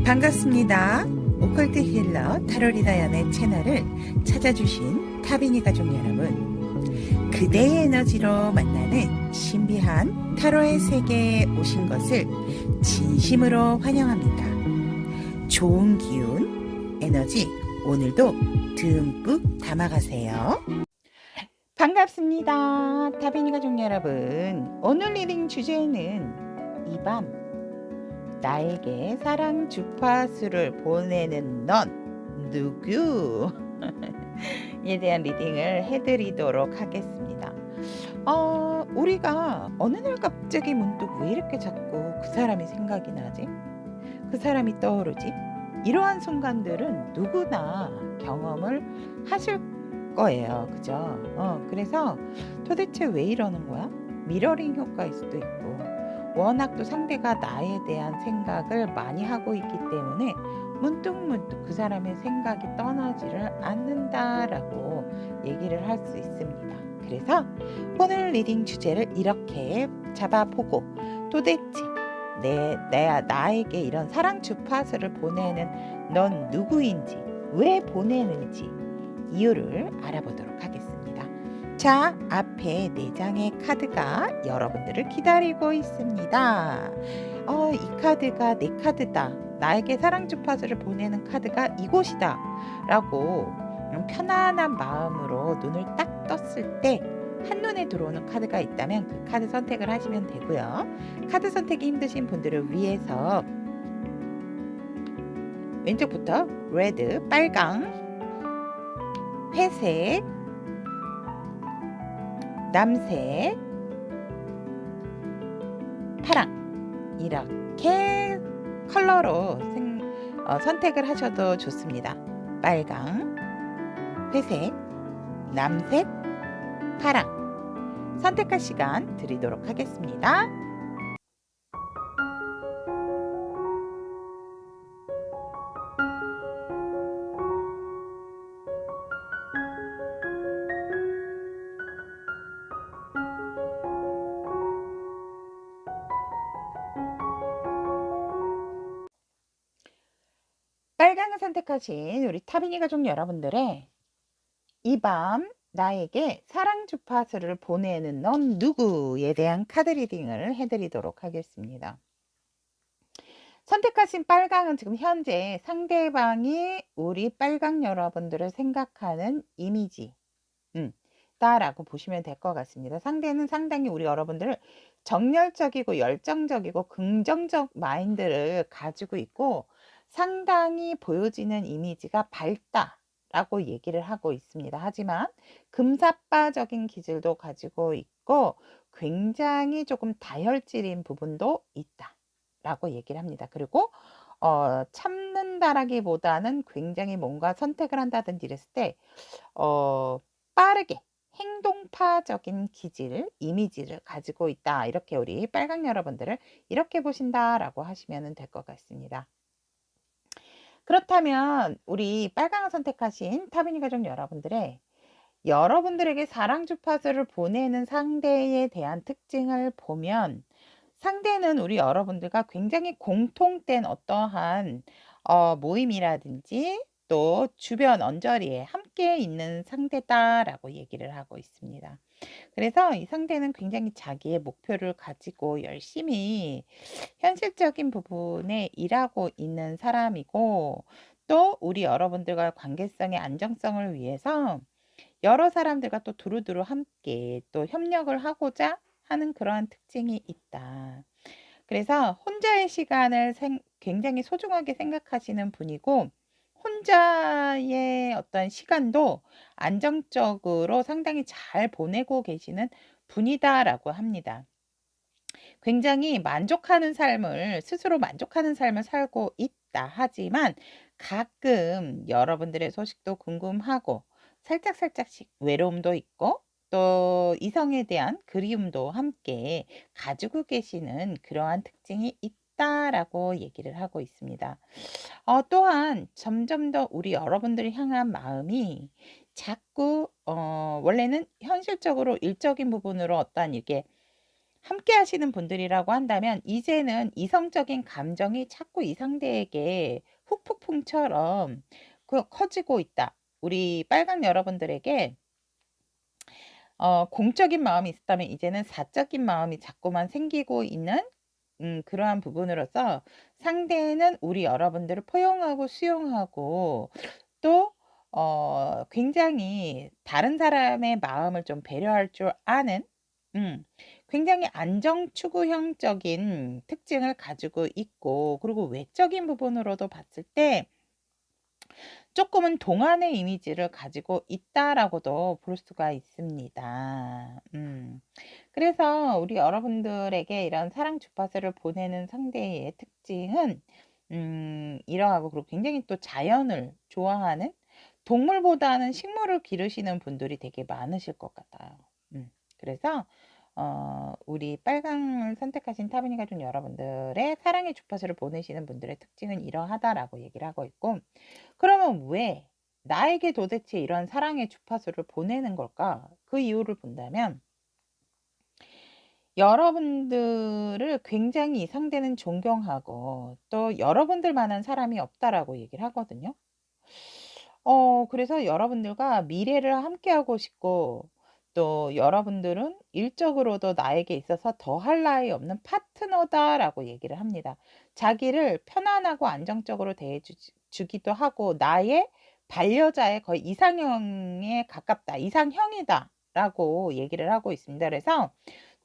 반갑습니다. 오컬트 힐러 타로리다 연의 채널을 찾아주신 타비니 가족 여러분, 그대의 에너지로 만나는 신비한 타로의 세계에 오신 것을 진심으로 환영합니다. 좋은 기운, 에너지 오늘도 듬뿍 담아가세요. 반갑습니다. 타비니 가족 여러분, 오늘 리딩 주제는 이 밤 나에게 사랑 주파수를 보내는 넌 누구? 에 대한 리딩을 해드리도록 하겠습니다. 우리가 어느 날 갑자기 문득 왜 이렇게 자꾸 그 사람이 생각이 나지? 그 사람이 떠오르지? 이러한 순간들은 누구나 경험을 하실 거예요. 그죠? 그래서 도대체 왜 이러는 거야? 미러링 효과일 수도 있고, 워낙 또 상대가 나에 대한 생각을 많이 하고 있기 때문에 문득문득 그 사람의 생각이 떠나지를 않는다라고 얘기를 할 수 있습니다. 그래서 오늘 리딩 주제를 이렇게 잡아보고, 도대체 나에게 이런 사랑 주파수를 보내는 넌 누구인지, 왜 보내는지 이유를 알아보도록 하겠습니다. 자, 앞에 4장의 카드가 여러분들을 기다리고 있습니다. 이 카드가 내 카드다, 나에게 사랑 주파수를 보내는 카드가 이곳이다 라고 편안한 마음으로 눈을 딱 떴을 때 한눈에 들어오는 카드가 있다면 그 카드 선택을 하시면 되고요. 카드 선택이 힘드신 분들을 위해서 왼쪽부터 레드, 빨강, 회색, 남색, 파랑 이렇게 컬러로 선택을 하셔도 좋습니다. 빨강, 회색, 남색, 파랑 선택할 시간 드리도록 하겠습니다. 빨강을 선택하신 우리 타비니 가족 여러분들의 이 밤 나에게 사랑 주파수를 보내는 넌 누구에 대한 카드 리딩을 해드리도록 하겠습니다. 선택하신 빨강은 지금 현재 상대방이 우리 빨강 여러분들을 생각하는 이미지 다라고 보시면 될 것 같습니다. 상대는 상당히 우리 여러분들을 정열적이고 열정적이고 긍정적 마인드를 가지고 있고, 상당히 보여지는 이미지가 밝다라고 얘기를 하고 있습니다. 하지만 금사빠적인 기질도 가지고 있고 굉장히 조금 다혈질인 부분도 있다라고 얘기를 합니다. 그리고 참는다라기보다는 굉장히 뭔가 선택을 한다든지 이랬을 때 빠르게 행동파적인 기질, 이미지를 가지고 있다. 이렇게 우리 빨강 여러분들을 이렇게 보신다라고 하시면 될 것 같습니다. 그렇다면 우리 빨강을 선택하신 타비니 가족 여러분들에게 사랑 주파수를 보내는 상대에 대한 특징을 보면, 상대는 우리 여러분들과 굉장히 공통된 어떠한 모임이라든지 또 주변 언저리에 함께 있는 상대다라고 얘기를 하고 있습니다. 그래서 이 상대는 굉장히 자기의 목표를 가지고 열심히 현실적인 부분에 일하고 있는 사람이고, 또 우리 여러분들과 관계성의 안정성을 위해서 여러 사람들과 또 두루두루 함께 또 협력을 하고자 하는 그러한 특징이 있다. 그래서 혼자의 시간을 굉장히 소중하게 생각하시는 분이고, 혼자의 어떤 시간도 안정적으로 상당히 잘 보내고 계시는 분이다라고 합니다. 굉장히 스스로 만족하는 삶을 살고 있다. 하지만 가끔 여러분들의 소식도 궁금하고 살짝씩 외로움도 있고 또 이성에 대한 그리움도 함께 가지고 계시는 그러한 특징이 있다라고 얘기를 하고 있습니다. 또한 점점 더 우리 여러분들을 향한 마음이 자꾸 원래는 현실적으로 일적인 부분으로 어떠한 이게 함께 하시는 분들이라고 한다면 이제는 이성적인 감정이 자꾸 이 상대에게 훅폭풍처럼 커지고 있다. 우리 빨강 여러분들에게 공적인 마음이 있었다면 이제는 사적인 마음이 자꾸만 생기고 있는 그러한 부분으로서 상대는 우리 여러분들을 포용하고 수용하고 또 굉장히 다른 사람의 마음을 좀 배려할 줄 아는 굉장히 안정 추구형적인 특징을 가지고 있고, 그리고 외적인 부분으로도 봤을 때 조금은 동안의 이미지를 가지고 있다라고도 볼 수가 있습니다. 그래서 우리 여러분들에게 이런 사랑 주파수를 보내는 상대의 특징은 이러하고, 그리고 굉장히 또 자연을 좋아하는, 동물보다는 식물을 기르시는 분들이 되게 많으실 것 같아요. 그래서 우리 빨강을 선택하신 타비니 가족 여러분들의 사랑의 주파수를 보내시는 분들의 특징은 이러하다라고 얘기를 하고 있고, 그러면 왜 나에게 도대체 이런 사랑의 주파수를 보내는 걸까? 그 이유를 본다면 여러분들을 굉장히 이 상대는 존경하고 또 여러분들만한 사람이 없다라고 얘기를 하거든요. 그래서 여러분들과 미래를 함께하고 싶고, 또 여러분들은 일적으로도 나에게 있어서 더할 나위 없는 파트너다라고 얘기를 합니다. 자기를 편안하고 안정적으로 주기도 하고 나의 반려자의 거의 이상형에 가깝다, 이상형이다라고 얘기를 하고 있습니다. 그래서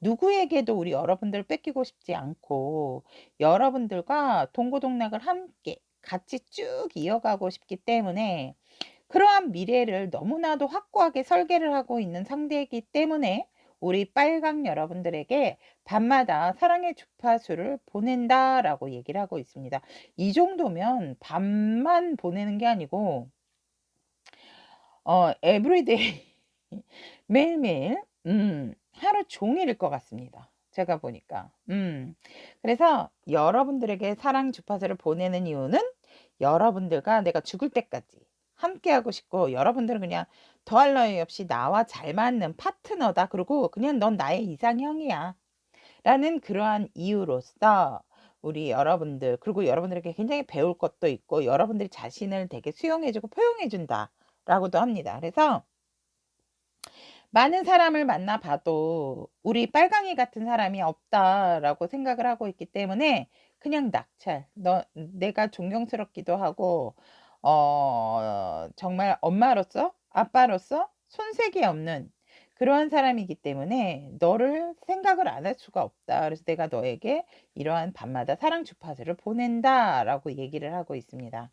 누구에게도 우리 여러분들을 뺏기고 싶지 않고 여러분들과 동고동락을 함께 같이 쭉 이어가고 싶기 때문에, 그러한 미래를 너무나도 확고하게 설계를 하고 있는 상대이기 때문에 우리 빨강 여러분들에게 밤마다 사랑의 주파수를 보낸다라고 얘기를 하고 있습니다. 이 정도면 밤만 보내는 게 아니고 에브리데이 매일매일 하루 종일일 것 같습니다, 제가 보니까. 그래서 여러분들에게 사랑 주파수를 보내는 이유는 여러분들과 내가 죽을 때까지 함께하고 싶고, 여러분들은 그냥 더할 나위 없이 나와 잘 맞는 파트너다. 그리고 그냥 넌 나의 이상형이야. 라는 그러한 이유로서 우리 여러분들, 그리고 여러분들에게 굉장히 배울 것도 있고 여러분들 자신을 되게 수용해주고 포용해준다 라고도 합니다. 그래서 많은 사람을 만나 봐도 우리 빨강이 같은 사람이 없다라고 생각을 하고 있기 때문에 그냥 낙찰. 내가 존경스럽기도 하고 정말 엄마로서 아빠로서 손색이 없는 그러한 사람이기 때문에 너를 생각을 안 할 수가 없다. 그래서 내가 너에게 이러한 밤마다 사랑 주파수를 보낸다라고 얘기를 하고 있습니다.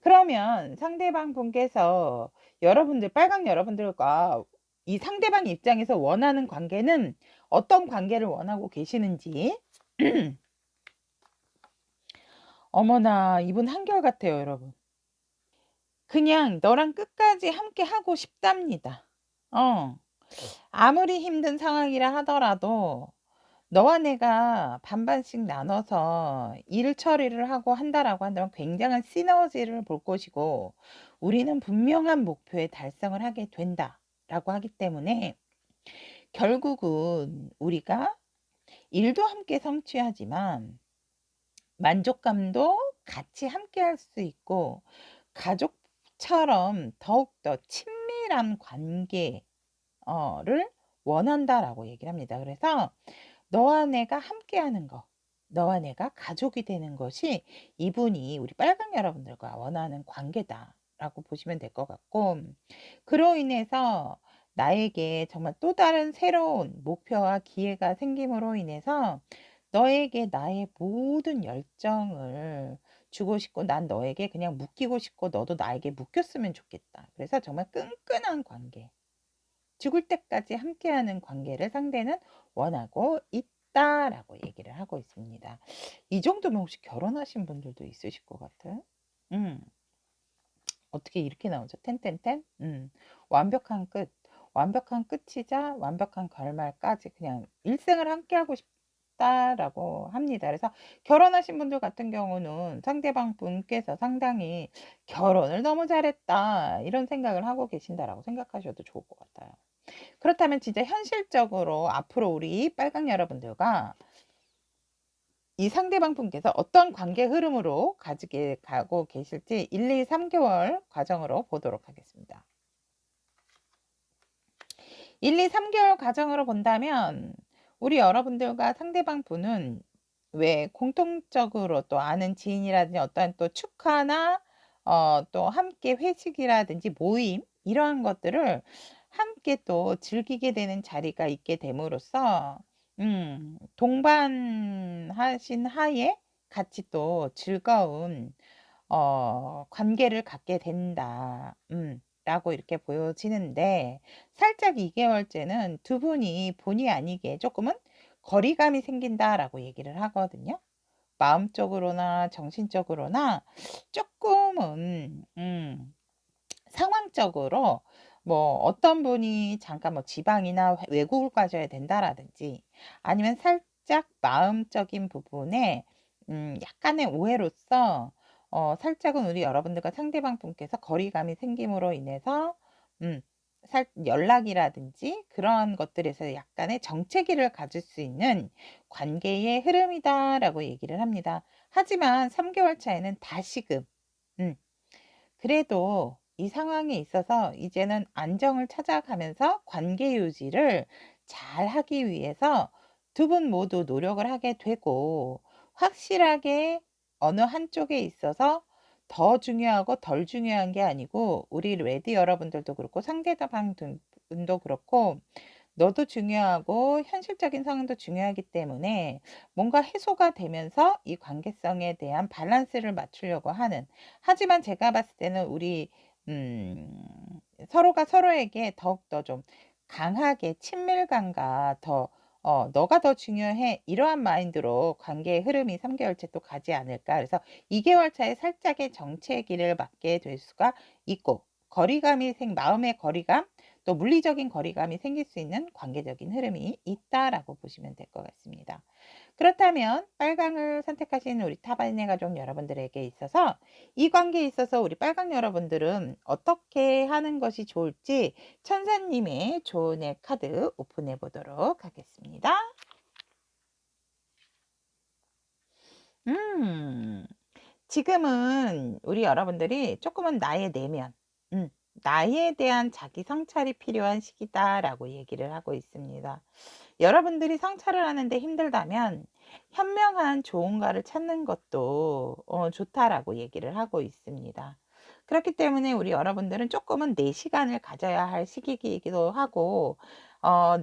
그러면 상대방 분께서 여러분들, 빨강 여러분들과 이 상대방 입장에서 원하는 관계는 어떤 관계를 원하고 계시는지. 어머나, 이분 한결같아요, 여러분. 그냥 너랑 끝까지 함께 하고 싶답니다. 아무리 힘든 상황이라 하더라도 너와 내가 반반씩 나눠서 일 처리를 하고 한다라고 한다면 굉장한 시너지를 볼 것이고, 우리는 분명한 목표에 달성을 하게 된다라고 하기 때문에 결국은 우리가 일도 함께 성취하지만 만족감도 같이 함께 할 수 있고 가족처럼 더욱더 친밀한 관계를 원한다라고 얘기를 합니다. 그래서 너와 내가 함께하는 거, 너와 내가 가족이 되는 것이 이분이 우리 빨강 여러분들과 원하는 관계다라고 보시면 될 것 같고, 그로 인해서 나에게 정말 또 다른 새로운 목표와 기회가 생김으로 인해서 너에게 나의 모든 열정을 주고 싶고, 난 너에게 그냥 묶이고 싶고 너도 나에게 묶였으면 좋겠다. 그래서 정말 끈끈한 관계, 죽을 때까지 함께하는 관계를 상대는 원하고 있다라고 얘기를 하고 있습니다. 이 정도면 혹시 결혼하신 분들도 있으실 것 같아요. 음, 어떻게 이렇게 나오죠? 텐텐텐. 완벽한 끝. 완벽한 끝이자 완벽한 결말까지 그냥 일생을 함께하고 싶다라고 합니다. 그래서 결혼하신 분들 같은 경우는 상대방 분께서 상당히 결혼을 너무 잘했다 이런 생각을 하고 계신다라고 생각하셔도 좋을 것 같아요. 그렇다면 진짜 현실적으로 앞으로 우리 빨강 여러분들과 이 상대방 분께서 어떤 관계 흐름으로 가지게 가고 계실지 1, 2, 3개월 과정으로 보도록 하겠습니다. 1, 2, 3개월 과정으로 본다면 우리 여러분들과 상대방 분은 왜 공통적으로 또 아는 지인이라든지 어떠한 또 축하나 또 함께 회식이라든지 모임 이러한 것들을 함께 또 즐기게 되는 자리가 있게 됨으로써 동반하신 하에 같이 또 즐거운 관계를 갖게 된다. 라고 이렇게 보여지는데 살짝 2개월째는 두 분이 본의 아니게 조금은 거리감이 생긴다라고 얘기를 하거든요. 마음적으로나 정신적으로나 조금은 상황적으로 뭐 어떤 분이 잠깐 뭐 지방이나 외국을 가셔야 된다라든지 아니면 살짝 마음적인 부분에 약간의 오해로서 살짝은 우리 여러분들과 상대방 분께서 거리감이 생김으로 인해서 연락이라든지 그러한 것들에서 약간의 정체기를 가질 수 있는 관계의 흐름이다라고 얘기를 합니다. 하지만 3개월 차에는 다시금 그래도 이 상황에 있어서 이제는 안정을 찾아가면서 관계 유지를 잘 하기 위해서 두 분 모두 노력을 하게 되고 확실하게 어느 한쪽에 있어서 더 중요하고 덜 중요한 게 아니고 우리 레디 여러분들도 그렇고 상대방 분도 그렇고 너도 중요하고 현실적인 상황도 중요하기 때문에 뭔가 해소가 되면서 이 관계성에 대한 밸런스를 맞추려고 하는 하지만 제가 봤을 때는 우리 서로가 서로에게 더욱더 좀 강하게 친밀감과 더 너가 더 중요해 이러한 마인드로 관계의 흐름이 3개월째 또 가지 않을까. 그래서 2개월 차에 살짝의 정체기를 맞게 될 수가 있고 거리감이 마음의 거리감 또 물리적인 거리감이 생길 수 있는 관계적인 흐름이 있다라고 보시면 될 것 같습니다. 그렇다면 빨강을 선택하신 우리 타바네 가족 여러분들에게 있어서 이 관계에 있어서 우리 빨강 여러분들은 어떻게 하는 것이 좋을지 천사님의 조언의 카드 오픈해 보도록 하겠습니다. 지금은 우리 여러분들이 조금은 나의 내면, 나에 대한 자기 성찰이 필요한 시기다라고 얘기를 하고 있습니다. 여러분들이 성찰을 하는데 힘들다면 현명한 좋은가를 찾는 것도 좋다라고 얘기를 하고 있습니다. 그렇기 때문에 우리 여러분들은 조금은 내 시간을 가져야 할 시기이기도 하고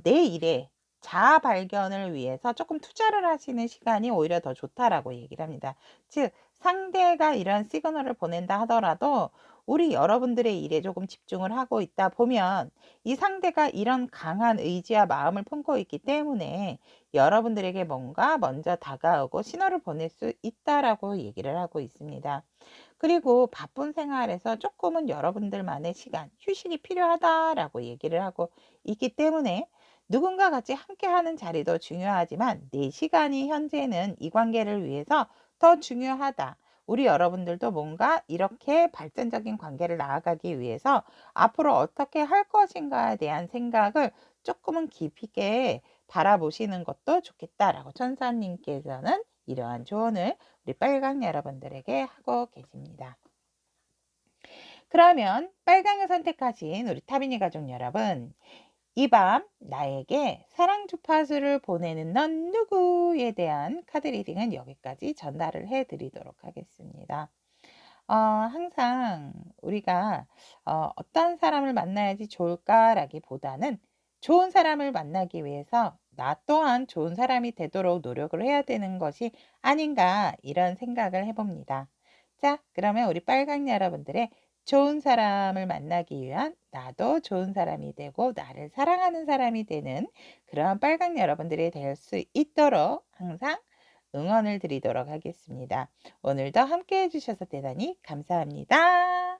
내 일에 자아 발견을 위해서 조금 투자를 하시는 시간이 오히려 더 좋다라고 얘기를 합니다. 즉 상대가 이런 시그널을 보낸다 하더라도 우리 여러분들의 일에 조금 집중을 하고 있다 보면 이 상대가 이런 강한 의지와 마음을 품고 있기 때문에 여러분들에게 뭔가 먼저 다가오고 신호를 보낼 수 있다라고 얘기를 하고 있습니다. 그리고 바쁜 생활에서 조금은 여러분들만의 시간, 휴식이 필요하다라고 얘기를 하고 있기 때문에 누군가 같이 함께하는 자리도 중요하지만 내 시간이 현재는 이 관계를 위해서 더 중요하다. 우리 여러분들도 뭔가 이렇게 발전적인 관계를 나아가기 위해서 앞으로 어떻게 할 것인가에 대한 생각을 조금은 깊이 있게 바라보시는 것도 좋겠다라고 천사님께서는 이러한 조언을 우리 빨강 여러분들에게 하고 계십니다. 그러면 빨강을 선택하신 우리 타비니 가족 여러분, 이 밤 나에게 사랑 주파수를 보내는 넌 누구에 대한 카드 리딩은 여기까지 전달을 해 드리도록 하겠습니다. 항상 우리가 어떤 사람을 만나야지 좋을까라기보다는 좋은 사람을 만나기 위해서 나 또한 좋은 사람이 되도록 노력을 해야 되는 것이 아닌가 이런 생각을 해봅니다. 자, 그러면 우리 빨강 여러분들의 좋은 사람을 만나기 위한 나도 좋은 사람이 되고 나를 사랑하는 사람이 되는 그러한 빨강 여러분들이 될 수 있도록 항상 응원을 드리도록 하겠습니다. 오늘도 함께 해주셔서 대단히 감사합니다.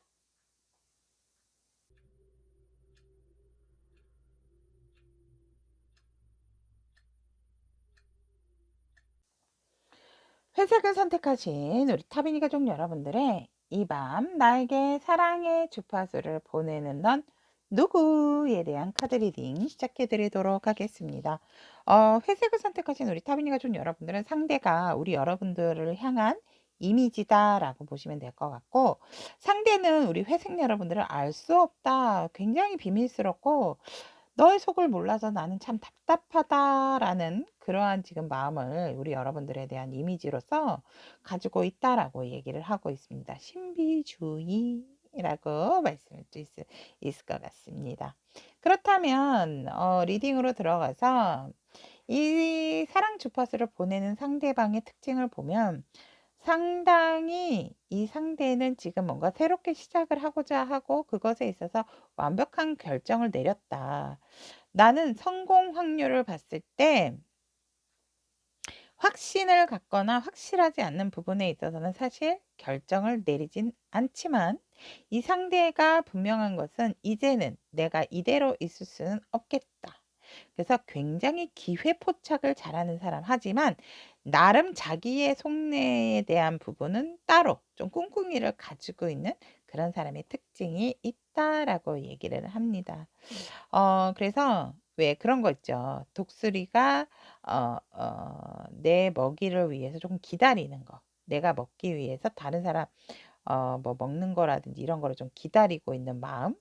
회색을 선택하신 우리 타비니 가족 여러분들의 이 밤 나에게 사랑의 주파수를 보내는 넌 누구에 대한 카드 리딩 시작해 드리도록 하겠습니다. 회색을 선택하신 우리 타비니 가족 여러분들은 상대가 우리 여러분들을 향한 이미지다라고 보시면 될 것 같고, 상대는 우리 회색 여러분들을 알 수 없다, 굉장히 비밀스럽고 너의 속을 몰라서 나는 참 답답하다라는 그러한 지금 마음을 우리 여러분들에 대한 이미지로서 가지고 있다라고 얘기를 하고 있습니다. 신비주의라고 말씀을 드릴 수 있을 것 같습니다. 그렇다면 리딩으로 들어가서 이 사랑 주파수를 보내는 상대방의 특징을 보면, 상당히 이 상대는 지금 뭔가 새롭게 시작을 하고자 하고 그것에 있어서 완벽한 결정을 내렸다. 나는 성공 확률을 봤을 때 확신을 갖거나 확실하지 않는 부분에 있어서는 사실 결정을 내리진 않지만, 이 상대가 분명한 것은 이제는 내가 이대로 있을 수는 없겠다. 그래서 굉장히 기회포착을 잘하는 사람, 하지만 나름 자기의 속내에 대한 부분은 따로 좀 꿍꿍이를 가지고 있는 그런 사람의 특징이 있다라고 얘기를 합니다. 그래서 왜 그런 거 있죠. 독수리가 내 먹이를 위해서 조금 기다리는 거. 내가 먹기 위해서 다른 사람 뭐 먹는 거라든지 이런 거를 좀 기다리고 있는 마음.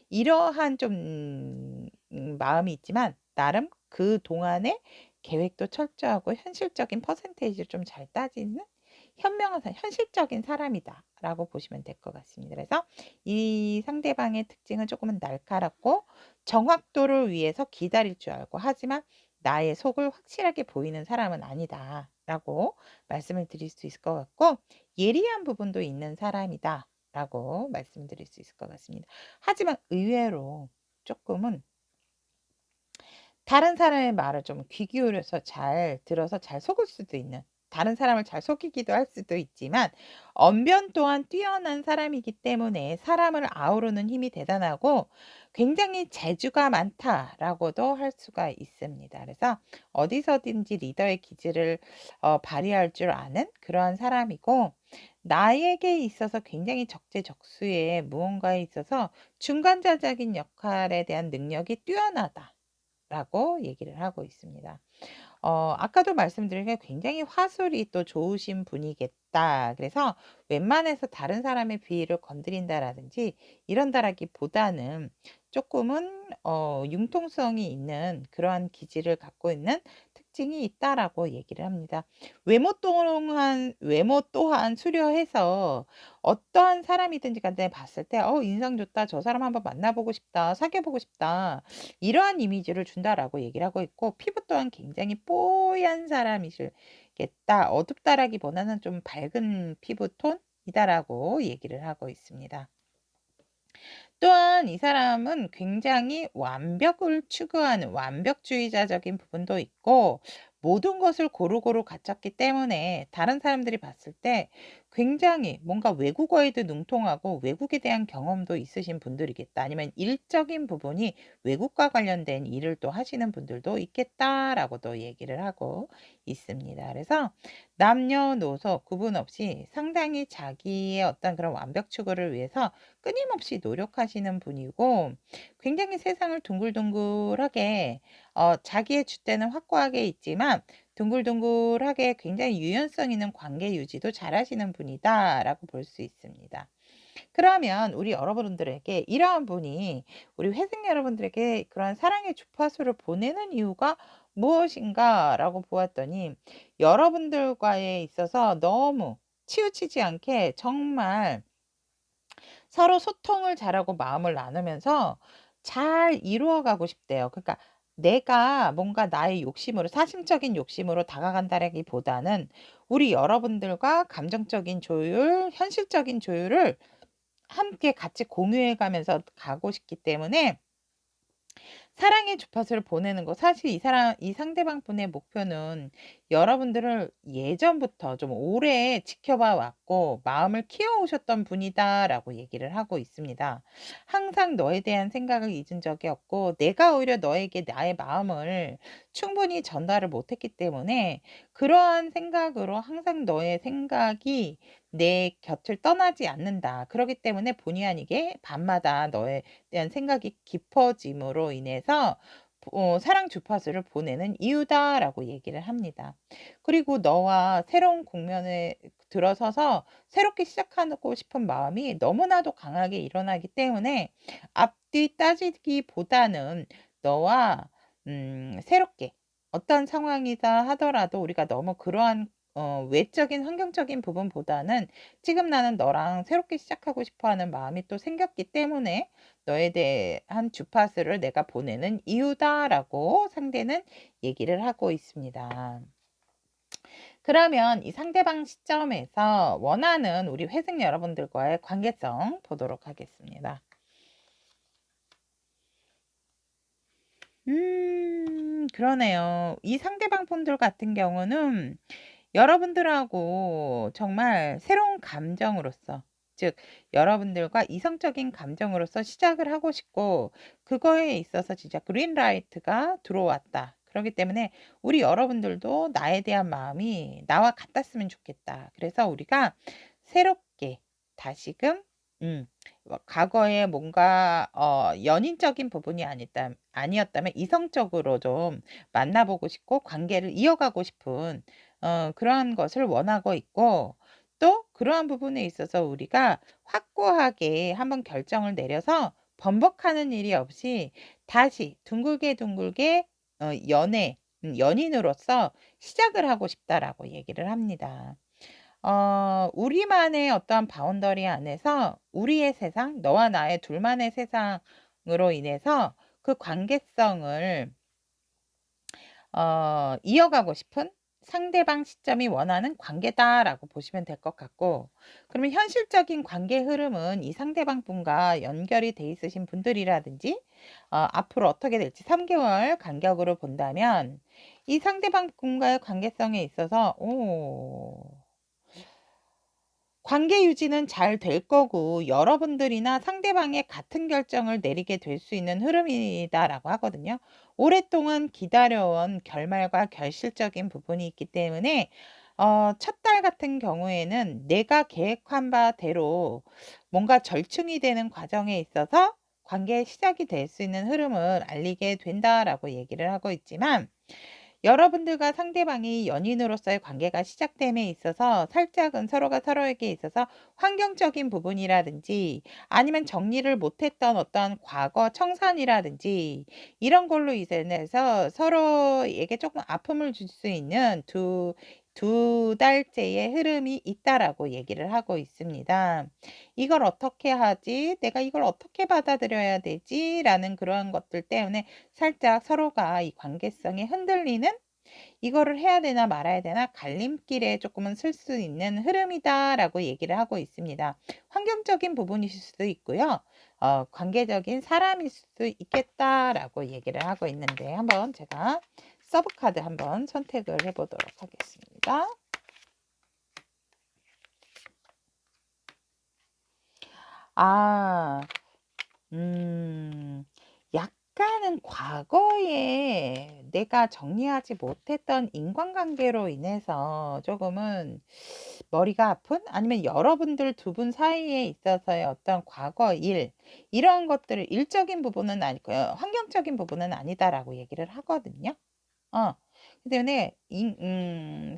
이러한 좀 마음이 있지만 나름 그동안에 계획도 철저하고 현실적인 퍼센테이지를 좀 잘 따지는 현명한 현실적인 사람이다라고 보시면 될 것 같습니다. 그래서 이 상대방의 특징은 조금은 날카롭고 정확도를 위해서 기다릴 줄 알고, 하지만 나의 속을 확실하게 보이는 사람은 아니다라고 말씀을 드릴 수 있을 것 같고, 예리한 부분도 있는 사람이다 라고 말씀드릴 수 있을 것 같습니다. 하지만 의외로 조금은 다른 사람의 말을 좀 귀 기울여서 잘 들어서 잘 속을 수도 있는, 다른 사람을 잘 속이기도 할 수도 있지만 언변 또한 뛰어난 사람이기 때문에 사람을 아우르는 힘이 대단하고 굉장히 재주가 많다라고도 할 수가 있습니다. 그래서 어디서든지 리더의 기질을 발휘할 줄 아는 그러한 사람이고, 나에게 있어서 굉장히 적재적소에 무언가에 있어서 중간자적인 역할에 대한 능력이 뛰어나다 라고 얘기를 하고 있습니다. 아까도 말씀드린 게 굉장히 화술이 또 좋으신 분이겠다. 그래서 웬만해서 다른 사람의 비위를 건드린다라든지 이런다라기보다는 조금은 융통성이 있는 그러한 기질을 갖고 있는 특징이 있다라고 얘기를 합니다. 외모 또한 수려해서 어떠한 사람이든지 간에 봤을 때 인상 좋다, 저 사람 한번 만나보고 싶다, 사귀어보고 싶다, 이러한 이미지를 준다라고 얘기를 하고 있고, 피부 또한 굉장히 뽀얀 사람이시겠다. 어둡다라기보다는 좀 밝은 피부톤이다라고 얘기를 하고 있습니다. 또한 이 사람은 굉장히 완벽을 추구하는 완벽주의자적인 부분도 있고, 모든 것을 고루고루 갖췄기 때문에 다른 사람들이 봤을 때 굉장히 뭔가 외국어에도 능통하고 외국에 대한 경험도 있으신 분들이겠다. 아니면 일적인 부분이 외국과 관련된 일을 또 하시는 분들도 있겠다라고도 얘기를 하고 있습니다. 그래서 남녀노소 구분 없이 상당히 자기의 어떤 그런 완벽 추구를 위해서 끊임없이 노력하시는 분이고, 굉장히 세상을 둥글둥글하게 자기의 줏대는 확고하게 있지만 둥글둥글하게 굉장히 유연성 있는 관계 유지도 잘하시는 분이다라고 볼 수 있습니다. 그러면 우리 여러분들에게 이러한 분이 우리 회생 여러분들에게 그러한 사랑의 주파수를 보내는 이유가 무엇인가라고 보았더니, 여러분들과에 있어서 너무 치우치지 않게 정말 서로 소통을 잘하고 마음을 나누면서 잘 이루어 가고 싶대요. 그러니까 내가 뭔가 나의 욕심으로, 사심적인 욕심으로 다가간다라기보다는 우리 여러분들과 감정적인 조율, 현실적인 조율을 함께 같이 공유해 가면서 가고 싶기 때문에 사랑의 주파수를 보내는 거, 사실 이 상대방 분의 목표는 여러분들을 예전부터 좀 오래 지켜봐 왔고 마음을 키워오셨던 분이다라고 얘기를 하고 있습니다. 항상 너에 대한 생각을 잊은 적이 없고 내가 오히려 너에게 나의 마음을 충분히 전달을 못했기 때문에 그러한 생각으로 항상 너의 생각이 내 곁을 떠나지 않는다. 그렇기 때문에 본의 아니게 밤마다 너에 대한 생각이 깊어짐으로 인해서 사랑 주파수를 보내는 이유다라고 얘기를 합니다. 그리고 너와 새로운 국면에 들어서서 새롭게 시작하고 싶은 마음이 너무나도 강하게 일어나기 때문에 앞뒤 따지기보다는 너와 새롭게 어떤 상황이다 하더라도 우리가 너무 그러한 외적인 환경적인 부분보다는 지금 나는 너랑 새롭게 시작하고 싶어 하는 마음이 또 생겼기 때문에 너에 대한 주파수를 내가 보내는 이유다라고 상대는 얘기를 하고 있습니다. 그러면 이 상대방 시점에서 원하는 우리 회생 여러분들과의 관계성 보도록 하겠습니다. 그러네요. 이 상대방 분들 같은 경우는 여러분들하고 정말 새로운 감정으로서, 즉 여러분들과 이성적인 감정으로서 시작을 하고 싶고 그거에 있어서 진짜 그린라이트가 들어왔다. 그렇기 때문에 우리 여러분들도 나에 대한 마음이 나와 같았으면 좋겠다. 그래서 우리가 새롭게 다시금 과거에 뭔가 연인적인 부분이 아니었다면 이성적으로 좀 만나보고 싶고 관계를 이어가고 싶은 그러한 것을 원하고 있고, 또 그러한 부분에 있어서 우리가 확고하게 한번 결정을 내려서 번복하는 일이 없이 다시 둥글게 연인으로서 시작을 하고 싶다라고 얘기를 합니다. 우리만의 어떠한 바운더리 안에서 우리의 세상, 너와 나의 둘만의 세상으로 인해서 그 관계성을 이어가고 싶은 상대방 시점이 원하는 관계다라고 보시면 될 것 같고, 그러면 현실적인 관계 흐름은 이 상대방 분과 연결이 돼 있으신 분들이라든지 앞으로 어떻게 될지 3개월 간격으로 본다면 이 상대방 분과의 관계성에 있어서 관계 유지는 잘 될 거고 여러분들이나 상대방의 같은 결정을 내리게 될 수 있는 흐름이다라고 하거든요. 오랫동안 기다려온 결말과 결실적인 부분이 있기 때문에 첫 달 같은 경우에는 내가 계획한 바대로 뭔가 절충이 되는 과정에 있어서 관계의 시작이 될 수 있는 흐름을 알리게 된다라고 얘기를 하고 있지만, 여러분들과 상대방이 연인으로서의 관계가 시작됨에 있어서 살짝은 서로가 서로에게 있어서 환경적인 부분이라든지 아니면 정리를 못했던 어떤 과거 청산이라든지 이런 걸로 인해서 서로에게 조금 아픔을 줄 수 있는 두 달째의 흐름이 있다라고 얘기를 하고 있습니다. 이걸 어떻게 하지? 내가 이걸 어떻게 받아들여야 되지? 라는 그러한 것들 때문에 살짝 서로가 이 관계성이 흔들리는, 이거를 해야 되나 말아야 되나 갈림길에 조금은 설 수 있는 흐름이다라고 얘기를 하고 있습니다. 환경적인 부분이실 수도 있고요. 관계적인 사람일 수도 있겠다라고 얘기를 하고 있는데, 한번 제가 서브 카드 한번 선택을 해보도록 하겠습니다. 아, 약간은 과거에 내가 정리하지 못했던 인간관계로 인해서 조금은 머리가 아픈, 아니면 여러분들 두 분 사이에 있어서의 어떤 과거 일, 이런 것들을 일적인 부분은 아니고 환경적인 부분은 아니다라고 얘기를 하거든요. 그 때문에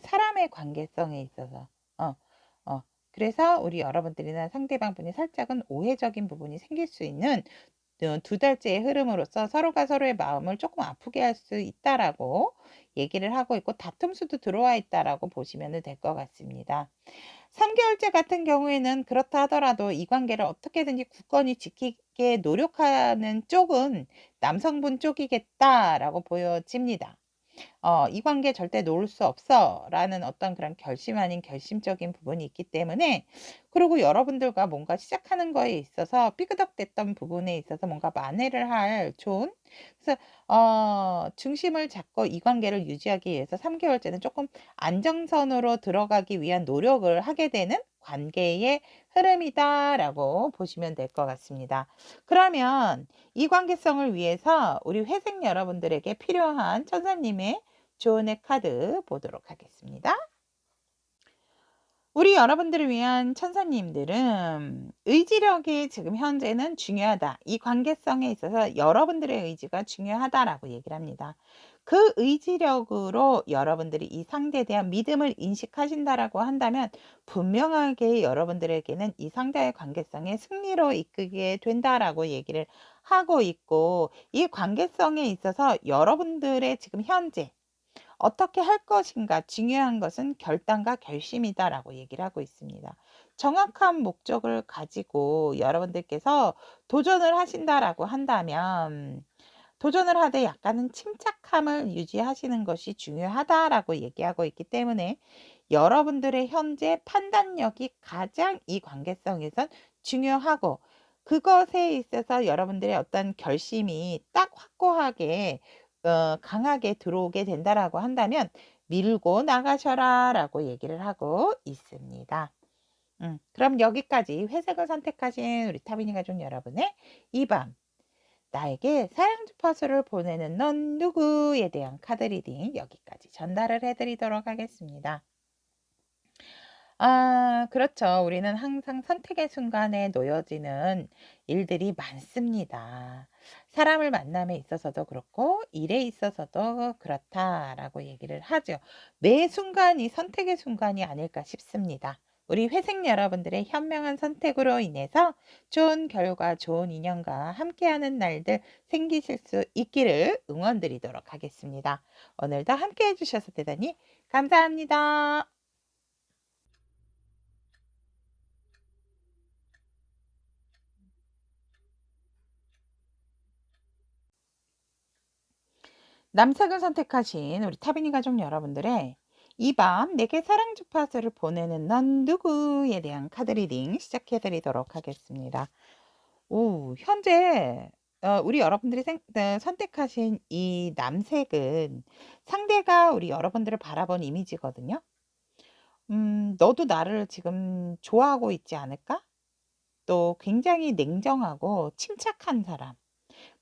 사람의 관계성에 있어서 어, 그래서 우리 여러분들이나 상대방 분이 살짝은 오해적인 부분이 생길 수 있는 두 달째의 흐름으로서 서로가 서로의 마음을 조금 아프게 할 수 있다라고 얘기를 하고 있고, 다툼 수도 들어와 있다라고 보시면 될 것 같습니다. 3개월째 같은 경우에는 그렇다 하더라도 이 관계를 어떻게든지 굳건히 지키게 노력하는 쪽은 남성분 쪽이겠다라고 보여집니다. '이 관계 절대 놓을 수 없어.'라는 어떤 그런 결심 아닌 결심적인 부분이 있기 때문에, 그리고 여러분들과 뭔가 시작하는 거에 있어서 삐그덕댔던 부분에 있어서 뭔가 만회를 할 좋은, 그래서 중심을 잡고 이 관계를 유지하기 위해서 3 개월째는 쪼끔 안정선으로 들어가기 위한 노력을 하게 되는 관계의 흐름이다라고 보시면 될 것 같습니다. 그러면 이 관계성을 위해서 우리 회생 여러분들에게 필요한 천사님의 조언의 카드 보도록 하겠습니다. 우리 여러분들을 위한 천사님들은 의지력이 지금 현재는 중요하다. 이 관계성에 있어서 여러분들의 의지가 중요하다라고 얘기를 합니다. 그 의지력으로 여러분들이 이 상대에 대한 믿음을 인식하신다라고 한다면 분명하게 여러분들에게는 이 상대의 관계성에 승리로 이끌게 된다라고 얘기를 하고 있고, 이 관계성에 있어서 여러분들의 지금 현재 어떻게 할 것인가, 중요한 것은 결단과 결심이다라고 얘기를 하고 있습니다. 정확한 목적을 가지고 여러분들께서 도전을 하신다라고 한다면, 도전을 하되 약간은 침착함을 유지하시는 것이 중요하다라고 얘기하고 있기 때문에 여러분들의 현재 판단력이 가장 이 관계성에선 중요하고, 그것에 있어서 여러분들의 어떤 결심이 딱 확고하게 강하게 들어오게 된다라고 한다면 "밀고 나가셔라."라고 얘기를 하고 있습니다. 그럼 여기까지 회색을 선택하신 우리 타비니 가족 여러분의 이 밤 나에게 사랑 주파수를 보내는 넌 누구에 대한 카드 리딩 여기까지 전달을 해 드리도록 하겠습니다. 그렇죠. 우리는 항상 선택의 순간에 놓여지는 일들이 많습니다. 사람을 만남에 있어서도 그렇고 일에 있어서도 그렇다라고 얘기를 하죠. 매 순간이 선택의 순간이 아닐까 싶습니다. 우리 회생 여러분들의 현명한 선택으로 인해서 좋은 결과, 좋은 인연과 함께하는 날들 생기실 수 있기를 응원드리도록 하겠습니다. 오늘도 함께 해주셔서 대단히 감사합니다. 남색을 선택하신 우리 타비니 가족 여러분들의 이 밤 내게 사랑 주파수를 보내는 넌 누구에 대한 카드 리딩 시작해 드리도록 하겠습니다. 현재 우리 여러분들이 선택하신 이 남색은 상대가 우리 여러분들을 바라본 이미지거든요. '너도 나를 지금 좋아하고 있지 않을까?' 또 굉장히 냉정하고 침착한 사람,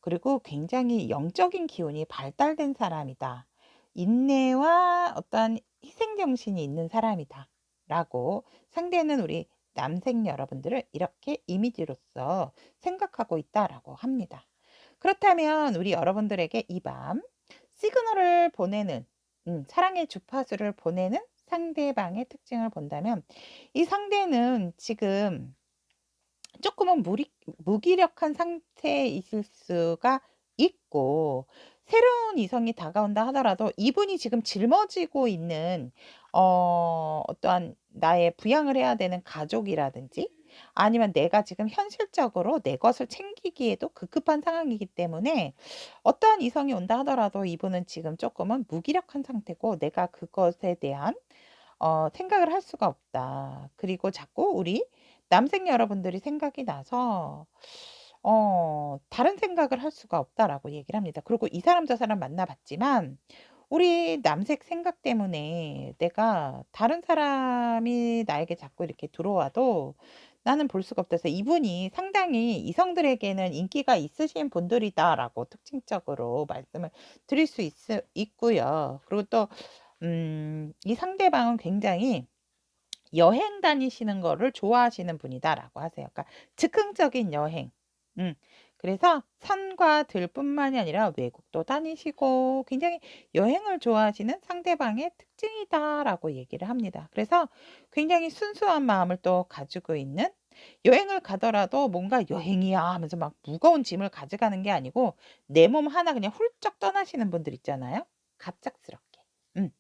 그리고 굉장히 영적인 기운이 발달된 사람이다. 인내와 어떤 희생 정신이 있는 사람이다. 라고 상대는 우리 남생 여러분들을 이렇게 이미지로서 생각하고 있다라고 합니다. 그렇다면 우리 여러분들에게 이 밤 시그널을 보내는, 사랑의 주파수를 보내는 상대방의 특징을 본다면, 이 상대는 지금 조금은 무기력한 상태에 있을 수가 있고, 새로운 이성이 다가온다 하더라도 이분이 지금 짊어지고 있는 어떠한 나의 부양을 해야 되는 가족이라든지, 아니면 내가 지금 현실적으로 내 것을 챙기기에도 급급한 상황이기 때문에 어떠한 이성이 온다 하더라도 이분은 지금 조금은 무기력한 상태고, 내가 그것에 대한 생각을 할 수가 없다. 그리고 자꾸 우리 남생 여러분들이 생각이 나서 다른 생각을 할 수가 없다라고 얘기를 합니다. 그리고 이 사람 저 사람 만나 봤지만 우리 남색 생각 때문에 내가 다른 사람이 나에게 자꾸 이렇게 들어와도 나는 볼 수가 없다. 서 이분이 상당히 이성들에게는 인기가 있으신 분들이다라고 특징적으로 말씀을 드릴 수 있고요. 그리고 또 이 상대방은 굉장히 여행 다니시는 거를 좋아하시는 분이다라고 하세요. 그러니까 즉흥적인 여행. 음. 그래서 산과 들뿐만이 아니라 외국도 다니시고 굉장히 여행을 좋아하시는 상대방의 특징이다라고 얘기를 합니다. 그래서 굉장히 순수한 마음을 또 가지고 있는, 여행을 가더라도 뭔가 '여행이야.' 하면서 막 무거운 짐을 가져가는 게 아니고 내 몸 하나 그냥 훌쩍 떠나시는 분들 있잖아요, 갑작스럽게. 음.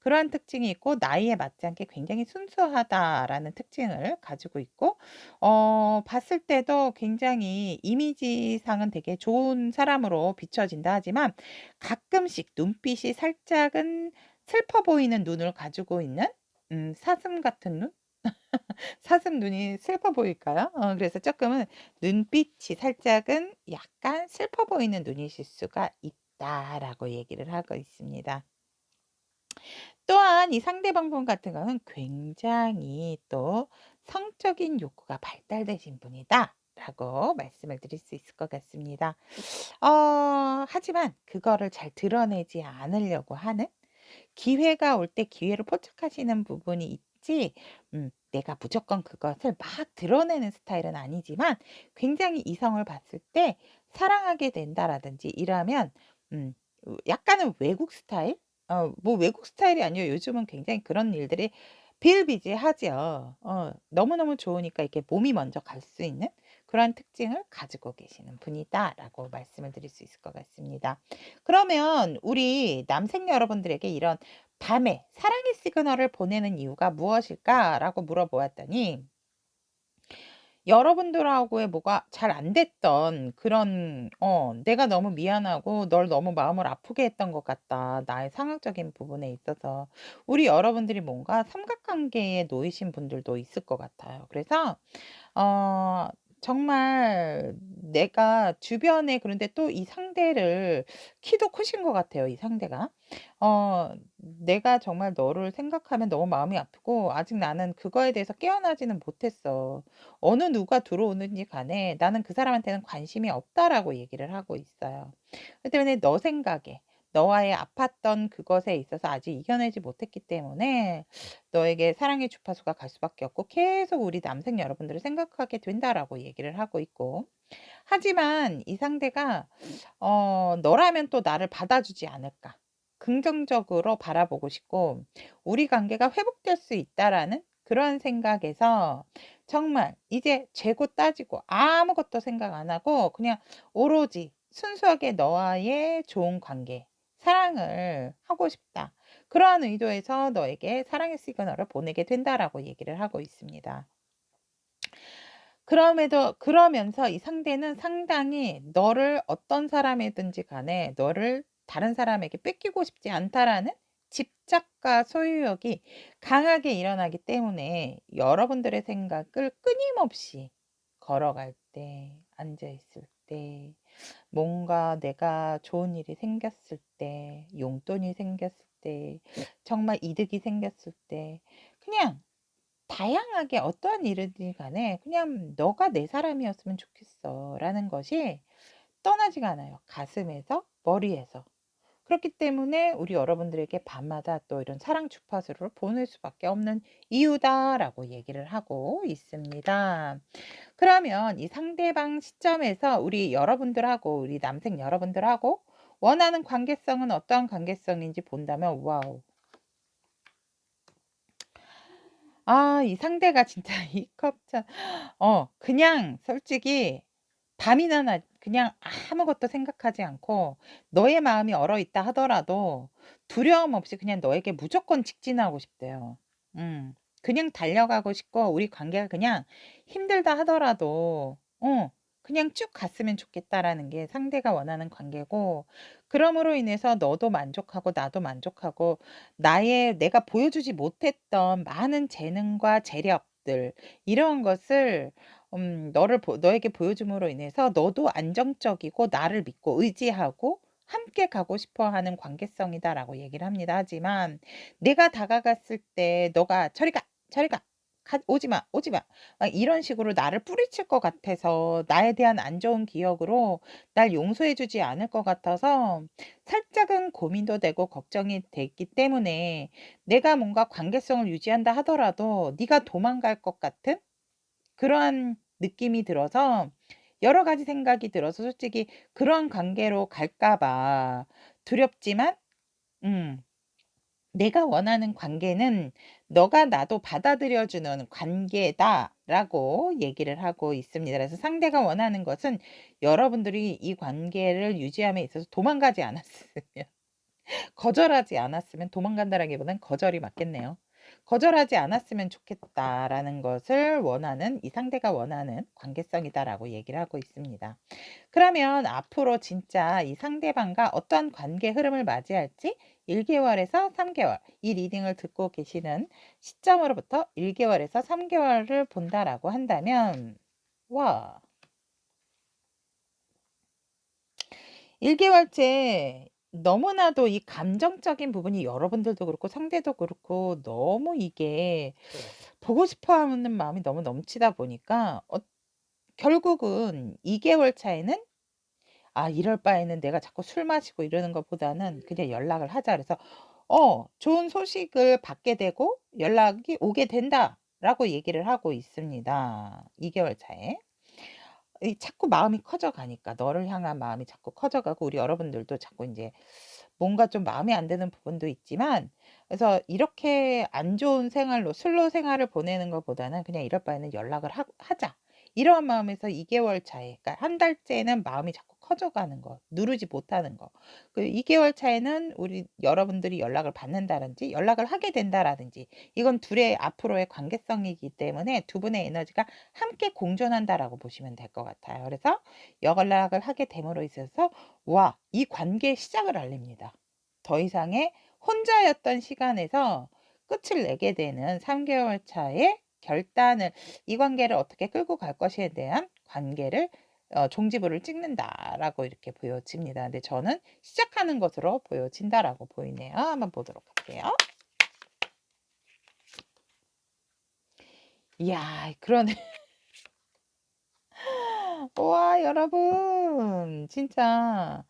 그러한 특징이 있고 나이에 맞지 않게 굉장히 순수하다라는 특징을 가지고 있고 봤을 때도 굉장히 이미지상은 되게 좋은 사람으로 비춰진다 하지만 가끔씩 눈빛이 살짝은 슬퍼 보이는 눈을 가지고 있는 사슴 같은 눈? 사슴 눈이 슬퍼 보일까요? 그래서 쪼끔은 눈빛이 살짝은 약간 슬퍼 보이는 눈이실 수가 있다라고 얘기를 하고 있습니다. 또한 이 상대방 분 같은 경우는 굉장히 또 성적인 욕구가 발달되신 분이다라고 말씀을 드릴 수 있을 것 같습니다. 하지만 그거를 잘 드러내지 않으려고 하는 기회가 올 때 기회를 포착하시는 부분이 있지 내가 무조건 그것을 막 드러내는 스타일은 아니지만 굉장히 이성을 봤을 때 사랑하게 된다라든지 이러면 음 약간은 외국 스타일? 뭐 외국 스타일이 아니에요. 요즘은 굉장히 그런 일들이 비일비재하죠. 너무너무 좋으니까 이렇게 몸이 먼저 갈 수 있는 그런 특징을 가지고 계시는 분이다라고 말씀을 드릴 수 있을 것 같습니다. 그러면 우리 남생 여러분들에게 이런 밤에 사랑의 시그널을 보내는 이유가 무엇일까라고 물어보았더니 여러분들하고의 뭐가 잘 안 됐던 그런 '내가 너무 미안하고 널 너무 마음을 아프게 했던 것 같다. 나의 상황적인 부분에 있어서.' 우리 여러분들이 뭔가 삼각관계에 놓이신 분들도 있을 것 같아요. 그래서 어 정말 내가 주변에 그런데 또 이 상대를 키도 크신 것 같아요, 이 상대가. '내가 정말 너를 생각하면 너무 마음이 아프고 아직 나는 그거에 대해서 깨어나지는 못했어. 어느 누가 들어오는지 간에 나는 그 사람한테는 관심이 없다.'라고 얘기를 하고 있어요. 그렇기 때문에 너 생각에 너와의 아팠던 그것에 있어서 아직 이겨내지 못했기 때문에 너에게 사랑의 주파수가 갈 수밖에 없고 계속 우리 남생 여러분들을 생각하게 된다라고 얘기를 하고 있고 하지만 이 상대가 너라면 또 나를 받아주지 않을까. 긍정적으로 바라보고 싶고 우리 관계가 회복될 수 있다라는 그런 생각에서 정말 이제 재고 따지고 아무것도 생각 안 하고 그냥 오로지 순수하게 너와의 좋은 관계, 사랑을 하고 싶다. 그러한 의도에서 너에게 사랑의 시그널을 보내게 된다라고 얘기를 하고 있습니다. 그러면서 이 상대는 상당히 너를 어떤 사람이든지 간에 너를 다른 사람에게 뺏기고 싶지 않다라는 집착과 소유욕이 강하게 일어나기 때문에 여러분들의 생각을 끊임없이 걸어갈 때, 앉아 있을 때, 뭔가 내가 좋은 일이 생겼을 때, 용돈이 생겼을 때, 정말 이득이 생겼을 때, 그냥 다양하게 어떠한 일이든 간에 그냥 '너가 내 사람이었으면 좋겠어.'라는 것이 떠나지가 않아요, 가슴에서 머리에서. 그렇기 때문에 우리 여러분들에게 밤마다 또 이런 사랑 주파수를 보낼 수밖에 없는 이유다라고 얘기를 하고 있습니다. 그러면 이 상대방 시점에서 우리 여러분들하고 우리 남생 여러분들하고 원하는 관계성은 어떠한 관계성인지 본다면 와우. 이 상대가 진짜 이 컵차 그냥 솔직히 밤이나 낮 그냥 아무것도 생각하지 않고 너의 마음이 얼어있다 하더라도 두려움 없이 그냥 너에게 무조건 직진하고 싶대요. 음. 그냥 달려가고 싶고 우리 관계가 그냥 힘들다 하더라도 그냥 쭉 갔으면 좋겠다라는 게 상대가 원하는 관계고 그럼으로 인해서 너도 만족하고 나도 만족하고 내가 보여주지 못했던 많은 재능과 재력들 이런 것을 너에게 보여줌으로 인해서 너도 안정적이고 나를 믿고 의지하고 함께 가고 싶어 하는 관계성이다라고 얘기를 합니다. 하지만 내가 다가갔을 때 너가 "저리 가. 저리 가. 오지 마. 오지 마." 막 이런 식으로 나를 뿌리칠 것 같아서 나에 대한 안 좋은 기억으로 날 용서해 주지 않을 것 같아서 살짝은 고민도 되고 걱정이 되기 때문에 내가 뭔가 관계성을 유지한다 하더라도 네가 도망갈 것 같은 그러한 느낌이 들어서 여러 가지 생각이 들어서 솔직히 그런 관계로 갈까 봐 두렵지만 음 '내가 원하는 관계는 너가 나도 받아들여 주는 관계다.'라고 얘기를 하고 있습니다. 그래서 상대가 원하는 것은 여러분들이 이 관계를 유지함에 있어서 도망가지 않았으면 거절하지 않았으면 도망간다라기보다는 거절이 맞겠네요. 거절하지 않았으면 좋겠다라는 것을 원하는 이 상대가 원하는 관계성이다라고 얘기를 하고 있습니다. 그러면 앞으로 진짜 이 상대방과 어떤 관계 흐름을 맞이할지 1개월에서 3개월 이 리딩을 듣고 계시는 시점으로부터 1개월에서 3개월을 본다라고 한다면 와 1개월째 너무나도 이 감정적인 부분이 여러분들도 그렇고 상대도 그렇고 너무 이게 보고 싶어 하는 마음이 너무 넘치다 보니까 결국은 2개월 차에는 '아 이럴 바에는 내가 자꾸 술 마시고 이러는 것보다는 그냥 연락을 하자.' 그래서 좋은 소식을 받게 되고 연락이 오게 된다라고 얘기를 하고 있습니다. 2개월 차에. 이 자꾸 마음이 커져 가니까 너를 향한 마음이 자꾸 커져 가고 우리 여러분들도 자꾸 인제 뭔가 좀 마음에 안 드는 부분도 있지만 그래서 이렇게 안 좋은 생활로 슬로 생활을 보내는 것보다는 '그냥 이럴 바에는 연락을 하자.' 이런 마음에서 2개월 차에 그러니까 한 달째는 마음이 자꾸 커져 가는 거, 누르지 못하는 거. 그 2개월 차에는 우리 여러분들이 연락을 받는다든지 연락을 하게 된다라든지 이건 둘의 앞으로의 관계성이기 때문에 두 분의 에너지가 함께 공존한다라고 보시면 될 것 같아요. 그래서 연락을 하게 됨으로 있어서 이 관계의 시작을 알립니다. 더 이상의 혼자였던 시간에서 끝을 내게 되는 3개월 차의 결단을 이 관계를 어떻게 끌고 갈 것에 대한 관계를 종지부를 찍는다라고 이렇게 보여집니다. 근데 저는 시작하는 것으로 보여진다라고 보이네요. 한번 보도록 할게요. 이야 그러네. 와 여러분 진짜